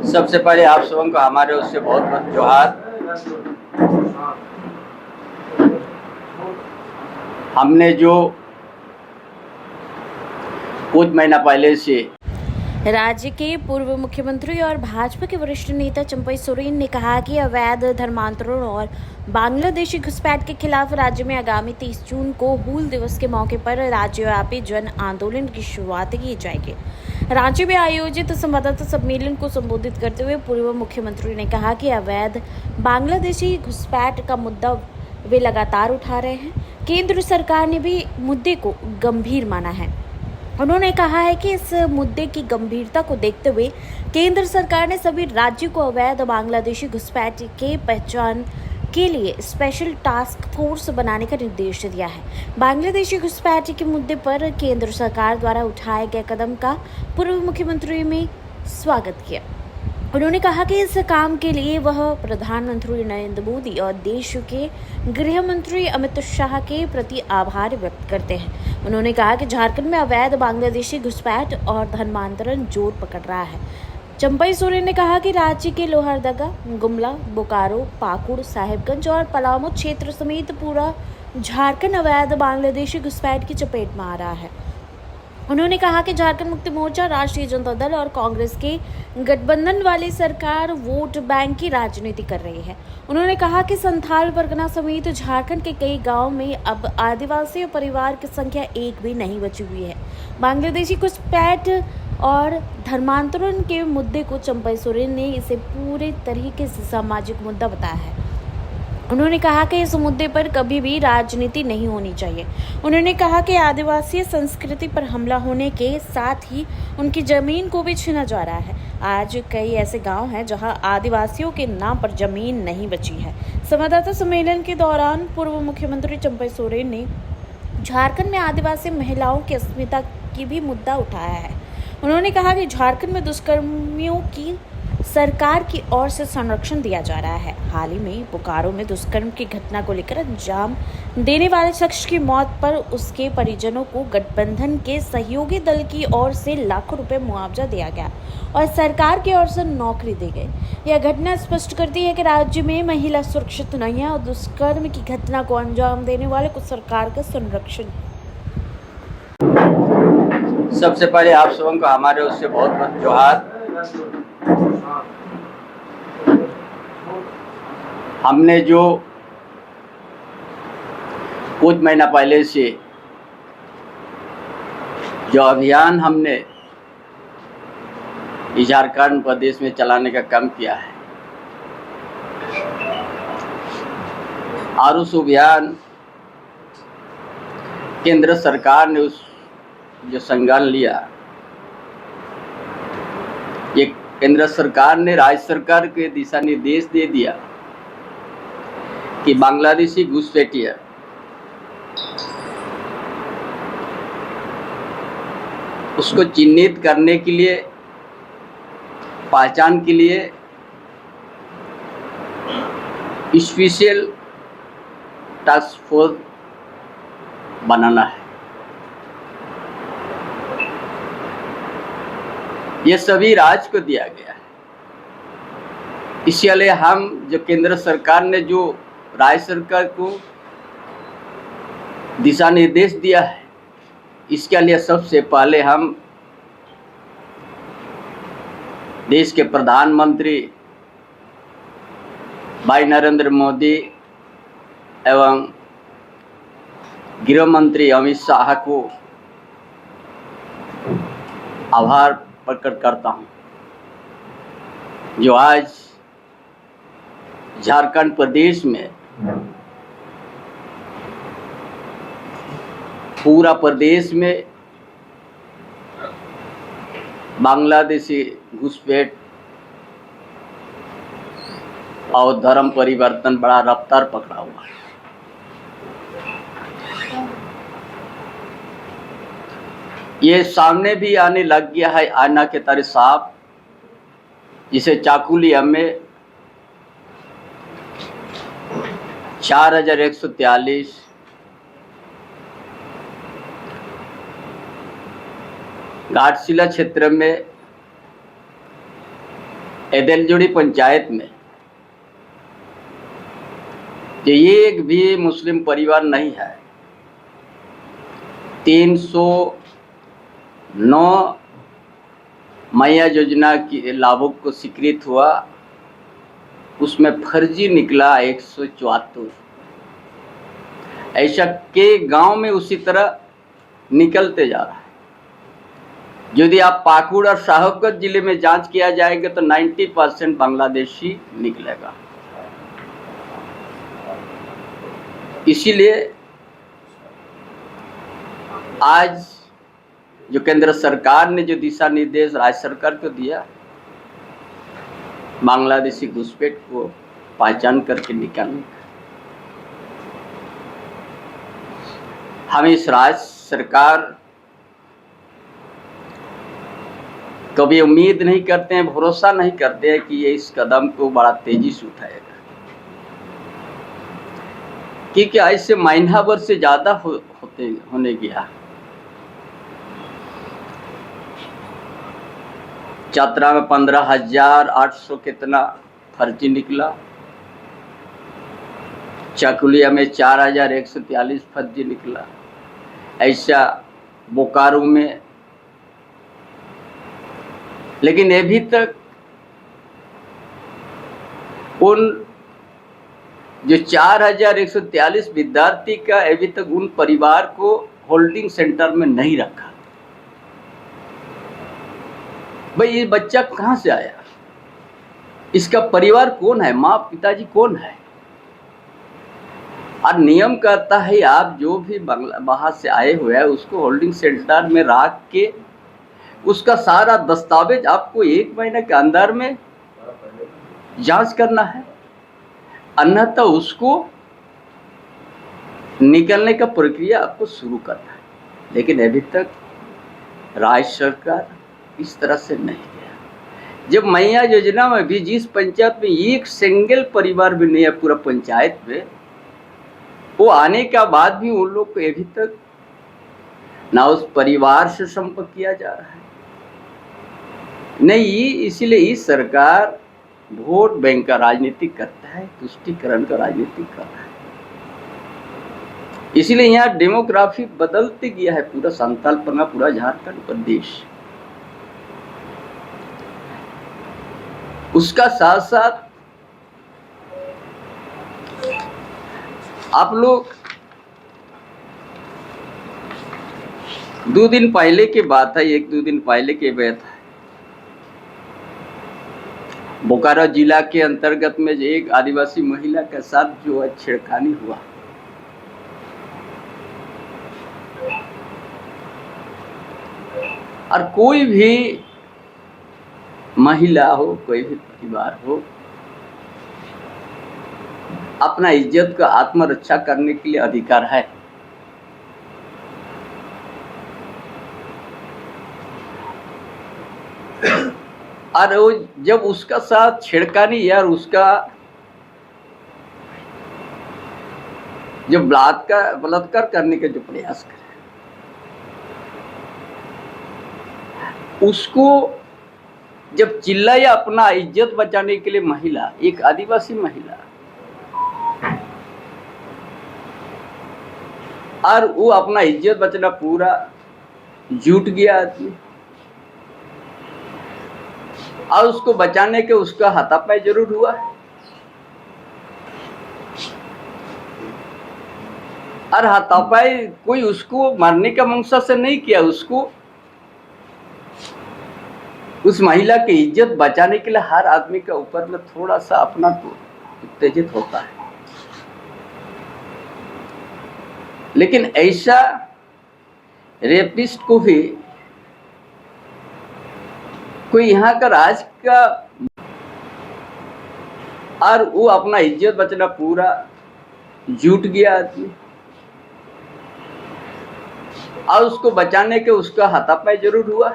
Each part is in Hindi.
सबसे पहले आप सबों को हमारे ओर से बहुत बहुत जोहार। हमने जो कुछ महीना पहले से राज्य के पूर्व मुख्यमंत्री और भाजपा के वरिष्ठ नेता चंपई सोरेन ने कहा कि अवैध धर्मांतरण और बांग्लादेशी घुसपैठ के खिलाफ राज्य में आगामी 30 जून को हूल दिवस के मौके पर राज्यव्यापी जन आंदोलन की शुरुआत की जाएगी। रांची में आयोजित संवाददाता सम्मेलन को संबोधित करते हुए पूर्व मुख्यमंत्री ने कहा कि अवैध बांग्लादेशी घुसपैठ का मुद्दा वे लगातार उठा रहे हैं। केंद्र सरकार ने भी मुद्दे को गंभीर माना है। उन्होंने कहा है कि इस मुद्दे की गंभीरता को देखते हुए केंद्र सरकार ने सभी राज्यों को अवैध बांग्लादेशी घुसपैठ के पहचान के लिए स्पेशल टास्क फोर्स बनाने का निर्देश दिया है। बांग्लादेशी घुसपैठ के मुद्दे पर केंद्र सरकार द्वारा उठाए गए कदम का पूर्व मुख्यमंत्री ने स्वागत किया। उन्होंने कहा कि इस काम के लिए वह प्रधानमंत्री नरेंद्र मोदी और देश के गृह मंत्री अमित शाह के प्रति आभार व्यक्त करते हैं। उन्होंने कहा कि झारखंड में अवैध बांग्लादेशी घुसपैठ और धर्मांतरण जोर पकड़ रहा है। चंपई सोरेन ने कहा कि राज्य के लोहरदगा, गुमला, बोकारो, पाकुड़, साहिबगंज और पलामू क्षेत्र समेत पूरा झारखंड अवैध बांग्लादेशी घुसपैठ की चपेट में आ रहा है। उन्होंने कहा कि झारखंड मुक्ति मोर्चा, राष्ट्रीय जनता दल और कांग्रेस के गठबंधन वाली सरकार वोट बैंक की राजनीति कर रही है। उन्होंने कहा कि संथाल परगना समेत झारखंड के कई गांवों में अब आदिवासी परिवार की संख्या एक भी नहीं बची हुई है। बांग्लादेशी घुसपैठ और धर्मांतरण के मुद्दे को चंपई सोरेन ने इसे पूरे तरीके से सामाजिक मुद्दा बताया है। उन्होंने कहा कि इस मुद्दे पर कभी भी राजनीति नहीं होनी चाहिए। उन्होंने कहा कि आदिवासी संस्कृति पर हमला होने के साथ ही उनकी जमीन को भी छीना जा रहा है। आज कई ऐसे गांव हैं जहां आदिवासियों के नाम पर जमीन नहीं बची है। संवाददाता सम्मेलन के दौरान पूर्व मुख्यमंत्री चंपई सोरेन ने झारखंड में आदिवासी महिलाओं की अस्मिता की भी मुद्दा उठाया है। उन्होंने कहा कि झारखंड में दुष्कर्मियों की सरकार की ओर से संरक्षण दिया जा रहा है। हाल ही में बोकारो में दुष्कर्म की घटना को लेकर अंजाम देने वाले शख्स की मौत पर उसके परिजनों को गठबंधन के सहयोगी दल की ओर से लाखों रुपए मुआवजा दिया गया और सरकार की ओर से नौकरी दी गई। यह घटना स्पष्ट करती है कि राज्य में महिला सुरक्षित नहीं है और दुष्कर्म की घटना को अंजाम देने वाले को सरकार का संरक्षण। सबसे पहले आप सबों को हमारे ओर से बहुत बहुत जोहार। हमने जो कुछ महीना पहले से जो अभियान हमने झारखंड प्रदेश में चलाने का काम किया है और उस अभियान केंद्र सरकार ने उस जो संज्ञान लिया, ये केंद्र सरकार ने राज्य सरकार के दिशा निर्देश दे दिया कि बांग्लादेशी घुसपैठिया उसको चिन्हित करने के लिए, पहचान के लिए स्पेशल टास्क फोर्स बनाना है। ये सभी राज्य को दिया गया है। इसलिए हम जो केंद्र सरकार ने जो राज्य सरकार को दिशा निर्देश दिया है, इसके लिए सबसे पहले हम देश के प्रधानमंत्री भाई नरेंद्र मोदी एवं गृह मंत्री अमित शाह को आभार प्रकट करता हूं, जो आज झारखंड प्रदेश में पूरा प्रदेश में बांग्लादेशी घुसपैठ और धर्म परिवर्तन बड़ा रफ्तार पकड़ा हुआ है। ये सामने भी आने लग गया है आईना के तरह साफ, जिसे चाकुलिया में 4143 घाटशिला क्षेत्र में एदलजोड़ी पंचायत में कि एक भी मुस्लिम परिवार नहीं है। 309 मैया योजना की लाभुक को स्वीकृत हुआ, उसमें फर्जी निकला 174। ऐसा के गांव में उसी तरह निकलते जा रहा है। यदि आप पाकुड़ और साहिबगंज जिले में जांच किया जाएगा तो 90% बांग्लादेशी निकलेगा। इसीलिए आज जो केंद्र सरकार ने जो दिशा निर्देश राज्य सरकार को दिया, बांग्लादेशी घुसपैठ को पहचान करके निकालने का, हम इस राज्य सरकार कभी उम्मीद नहीं करते हैं, भरोसा नहीं करते हैं कि ये इस कदम को बड़ा तेजी से उठाएगा, क्योंकि ऐसे महीना भर से ज्यादा होने गया। चतरा में 15,800 कितना फर्जी निकला, चकुलिया में 4,143 फर्जी निकला, ऐसा बोकारो में। लेकिन अभी तक उन जो 4,143 विद्यार्थी का अभी तक उन परिवार को होल्डिंग सेंटर में नहीं रखा। भाई ये बच्चा कहाँ से आया, इसका परिवार कौन है, माँ पिताजी कौन है। और नियम कहता है आप जो भी बाहर से आए हुए हैं उसको होल्डिंग सेंटर में रख के उसका सारा दस्तावेज आपको 1 महीने के अंदर में जांच करना है, अन्यथा उसको निकलने का प्रक्रिया आपको शुरू करना है। लेकिन अभी तक राज्य सरकार इस तरह से नहीं गया। जब मैया योजना में भी जिस पंचायत में एक सिंगल परिवार भी नहीं है पूरा पंचायत में, वो आने का बाद भी उन लोग को अभी तक ना उस परिवार से संपर्क किया जा रहा है नहीं। इसीलिए इस सरकार वोट बैंक का राजनीति करता है, तुष्टीकरण का राजनीति कर रहा है। इसीलिए यहाँ डेमोग्राफी बदलते गया है पूरा संताल परगना, पूरा झारखंड प्रदेश। उसका साथ साथ आप लोग 2 दिन पहले की बात है, 1-2 दिन पहले की बात है, बोकारो जिला के अंतर्गत में एक आदिवासी महिला के साथ जो छेड़खानी हुआ, और कोई भी महिला हो, कोई भी परिवार हो, अपना इज्जत का आत्मरक्षा करने के लिए अधिकार है। और वो जब उसका साथ छेड़खानी यार उसका जब बलात्कार करने का जो प्रयास करे, उसको जब चिल्लाया अपना इज्जत बचाने के लिए महिला, एक आदिवासी महिला, और वो अपना इज्जत बचना पूरा जुट गया आदमी, और उसको बचाने के उसका हाथापाई जरूर हुआ। और हाथापाई कोई उसको मारने का मंशा से नहीं किया, उसको उस महिला की इज्जत बचाने के लिए हर आदमी के ऊपर में थोड़ा सा अपना उत्तेजित होता है। लेकिन ऐसा रेपिस्ट को भी कोई यहाँ का राज का, और वो अपना इज्जत बचना पूरा जुट गया आदमी, और उसको बचाने के उसका हाथापाई जरूर हुआ।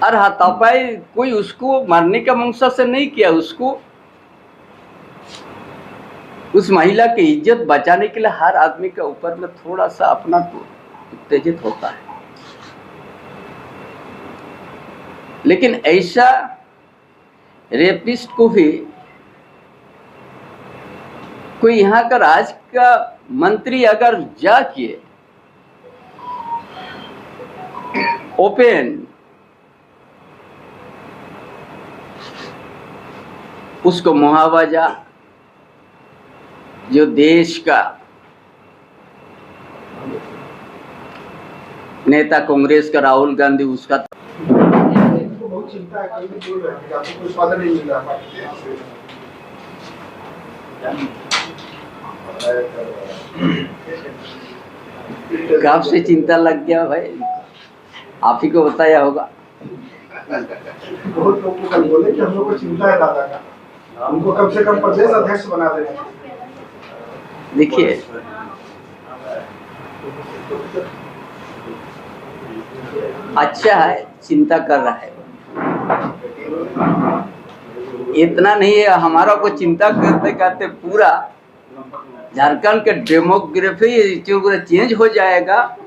और हाथापाई कोई उसको मारने का मंशा से नहीं किया, उसको उस महिला की इज्जत बचाने के लिए हर आदमी के ऊपर में थोड़ा सा अपना उत्तेजित होता है। लेकिन ऐसा रेपिस्ट को भी कोई यहाँ का राज्य का मंत्री अगर जाके ओपन उसको मुआवजा जो देश का नेता कांग्रेस का राहुल गांधी उसका बहुत चिंता है, कहीं भी दूर रहेंगे, आपको कोई स्वाद नहीं मिल रहा कब से चिंता लग गया भाई, आप ही को बताया होगा। बहुत लोग कल बोले कि हम लोग को चिंता है दादा का, उनको कम से कम प्रदेश अध्यक्ष बना देना। देखिए अच्छा है, चिंता कर रहा है, इतना नहीं है। हमारा को चिंता करते करते पूरा झारखंड के डेमोग्राफी चेंज हो जाएगा,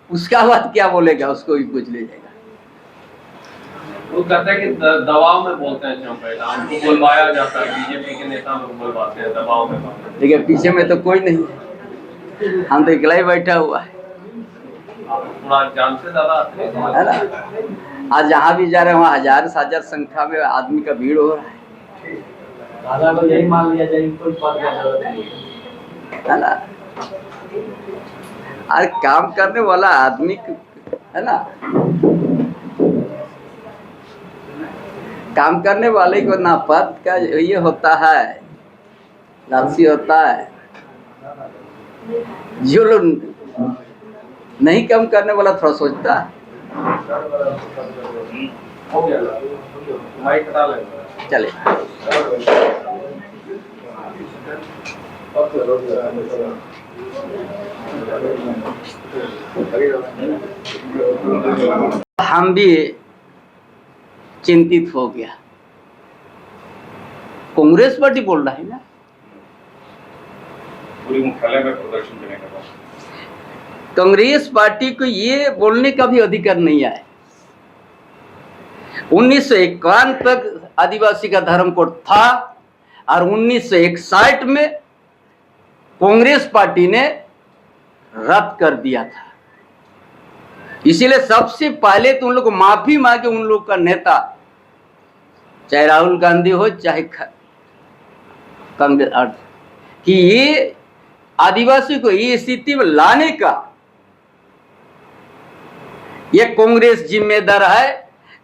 उसका बाद क्या बोलेगा उसको भी पूछ ले जाएगा। वो कहते हैं कि दबाव में बोलते हैं, हमको बुलवाया जाता है, बीजेपी के नेता लोग बुलवाते हैं दबाव में। देखिए पीछे में तो कोई नहीं है, हम तो अकेला ही बैठा हुआ है, थोड़ा जान से ज्यादा आते हैं है ना। आज जहाँ भी जा रहे हैं वहाँ हजार संख्या में आदमी का भीड़ हो रहा है, दादा को यही मान लिया जाए, कोई पद का जरूरत नहीं है ना। आज काम करने वाला आदमी है ना, काम करने वाले को ना पद का ये होता है, लालची होता है। जो लोग नहीं काम करने वाला थोड़ा सोचता है। हो गया माइक हटा लेंगे। चले हम भी चिंतित हो गया। कांग्रेस पार्टी बोल रहा है ना, पूरी मुख्यालय में प्रदर्शन करने का कांग्रेस पार्टी को ये बोलने का भी अधिकार नहीं है। 1951 तक आदिवासी का धर्म कोड था और 1961 में कांग्रेस पार्टी ने रद्द कर दिया था। इसीलिए सबसे पहले तो उन लोग को माफी मांगे, उन लोग का नेता चाहे राहुल गांधी हो चाहे कांग्रेस, कि ये आदिवासी को ये स्थिति में लाने का ये कांग्रेस जिम्मेदार है।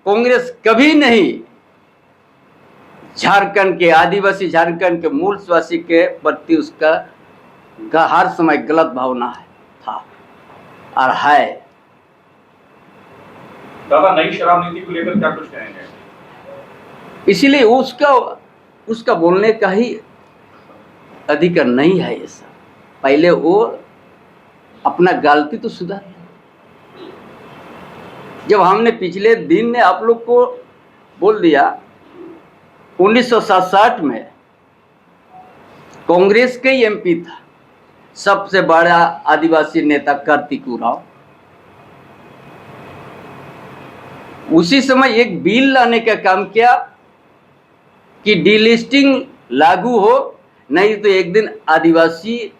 कांग्रेस कभी नहीं झारखंड के आदिवासी, झारखंड के मूलवासी के प्रति उसका हर समय गलत भावना था और है। दादा नई शराब नीति को लेकर क्या कुछ कहेंगे? इसीलिए उसका बोलने का ही अधिकार नहीं है। ऐसा पहले वो अपना गलती तो सुधार। जब हमने पिछले दिन ने आप लोग को बोल दिया 1967 में कांग्रेस के एमपी था सबसे बड़ा आदिवासी नेता कार्तिक उरांव। उसी समय एक बिल लाने का काम किया कि डीलिस्टिंग लागू हो, नहीं तो एक दिन आदिवासी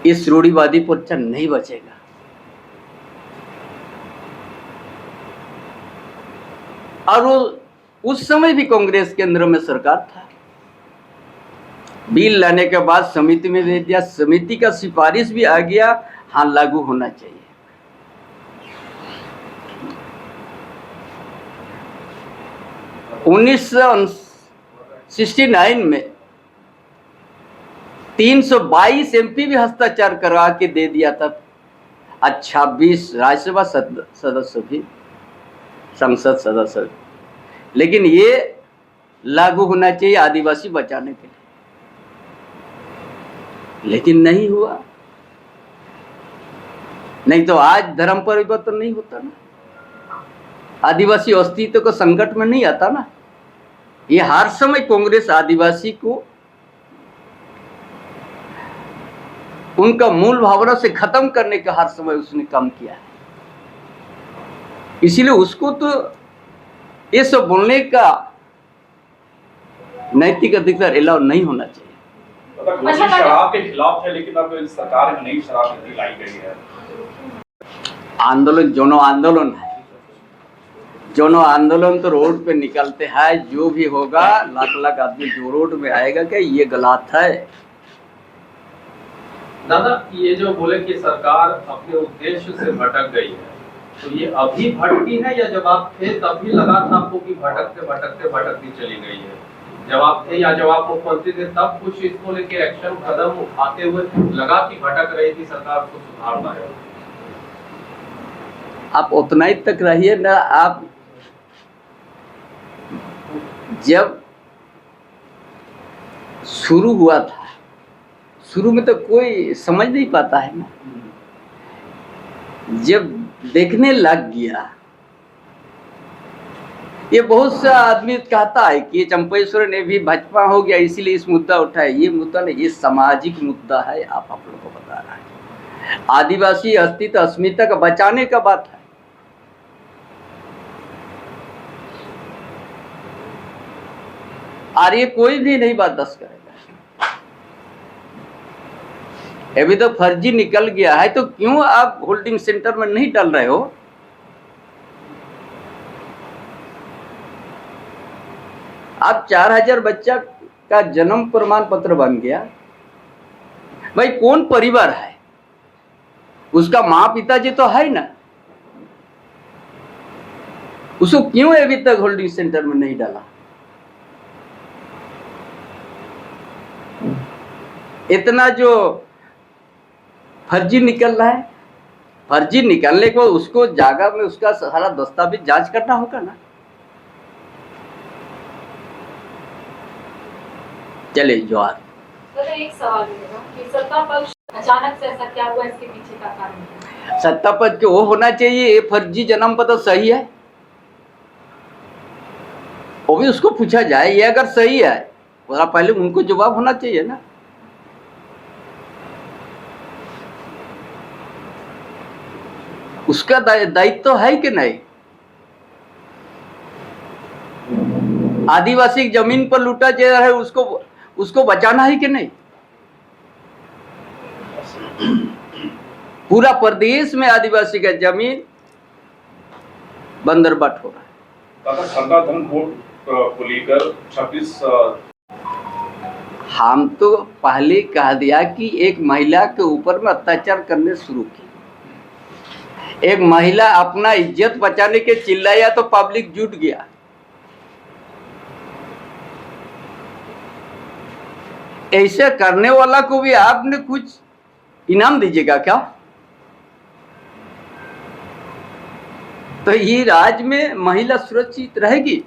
इस रूढ़िवादी पर नहीं बचेगा। और वो उस समय भी कांग्रेस केंद्र में सरकार था। बिल लाने के बाद समिति में भेज दिया, समिति का सिफारिश भी आ गया, हाँ लागू होना चाहिए। उन्नीस 69 में 322 एमपी भी हस्ताक्षर करवा के दे दिया था। आज 26 राज्यसभा सदस्य भी, संसद सदस्य, लेकिन ये लागू होना चाहिए आदिवासी बचाने के लिए, लेकिन नहीं हुआ। नहीं तो आज धर्म परिवर्तन नहीं होता ना, आदिवासी अस्तित्व को संकट में नहीं आता ना। ये हर समय कांग्रेस आदिवासी को उनका मूल भावना से खत्म करने का हर समय उसने काम किया है। इसीलिए उसको तो ये सब बोलने का नैतिक अधिकार अलाउ नहीं होना चाहिए। घोषित शराब के खिलाफ थे, लेकिन अब सरकार में नई शराब नीति लाई गई है। आंदोलन जोनो आंदोलन है, जोनो आंदोलन तो रोड पे निकलते हैं, जो भी होगा लाख लाख आदमी जो रोड में आएगा कि ये गलत है। दादा, ये जो बोले कि सरकार अपने उद्देश्य से भटक गई है, तो ये अभी भटकी है या जब आप थे तब भी लगा था आपको कि भटकते भटकते भटकती चली गई है? जब आप थे या जब आप मुख्यमंत्री थे तब कुछ इसको लेके एक्शन कदम उठाते हुए लगा कि भटक रही थी सरकार, को सुधार पाए? आप उतना ही तक रहिए ना। आप जब शुरू हुआ था, शुरू में तो कोई समझ नहीं पाता है ना, जब देखने लग गया, ये बहुत सा आदमी कहता है कि चंपई सोरेन ने भी भाजपा हो गया इसीलिए इस मुद्दा उठाए। ये मुद्दा नहीं, ये सामाजिक मुद्दा है। आप लोगों को बता रहा है, आदिवासी अस्तित्व अस्मिता का बचाने का बात है। और ये कोई भी नहीं बर्दाश्त करेगा। अभी तो फर्जी निकल गया है, तो क्यों आप होल्डिंग सेंटर में नहीं डाल रहे हो? आप 4000 बच्चा का जन्म प्रमाण पत्र बन गया। भाई कौन परिवार है, उसका माँ पिताजी तो है ना, उसको क्यों अभी तक होल्डिंग सेंटर में नहीं डाला? इतना जो फर्जी निकल रहा है, फर्जी निकलने को उसको जागा में उसका सारा दस्तावेज जांच करना होगा ना। चले जवाब। सर एक सवाल है कि सत्ता पक्ष अचानक से ऐसा क्या हुआ, इसके पीछे का कारण? सत्ता पक्ष के वो होना चाहिए, ये फर्जी जन्म पत्र सही है वो भी उसको पूछा जाए। ये अगर सही है तो पहले उनको जवाब होना चाहिए ना। उसका दायित्व तो है कि नहीं? आदिवासी जमीन पर लूटा जा रहा है, उसको बचाना है कि नहीं? पूरा प्रदेश में आदिवासी का जमीन बंदरबाट हो रहा है। दादा, संताधन वोट को लेकर 26 हम तो पहले कह दिया कि एक महिला के ऊपर में अत्याचार करने शुरू किए। एक महिला अपना इज्जत बचाने के चिल्लाया तो पब्लिक जुट गया। ऐसे करने वाला को भी आपने कुछ इनाम दीजिएगा क्या? तो ये राज्य में महिला सुरक्षित रहेगी?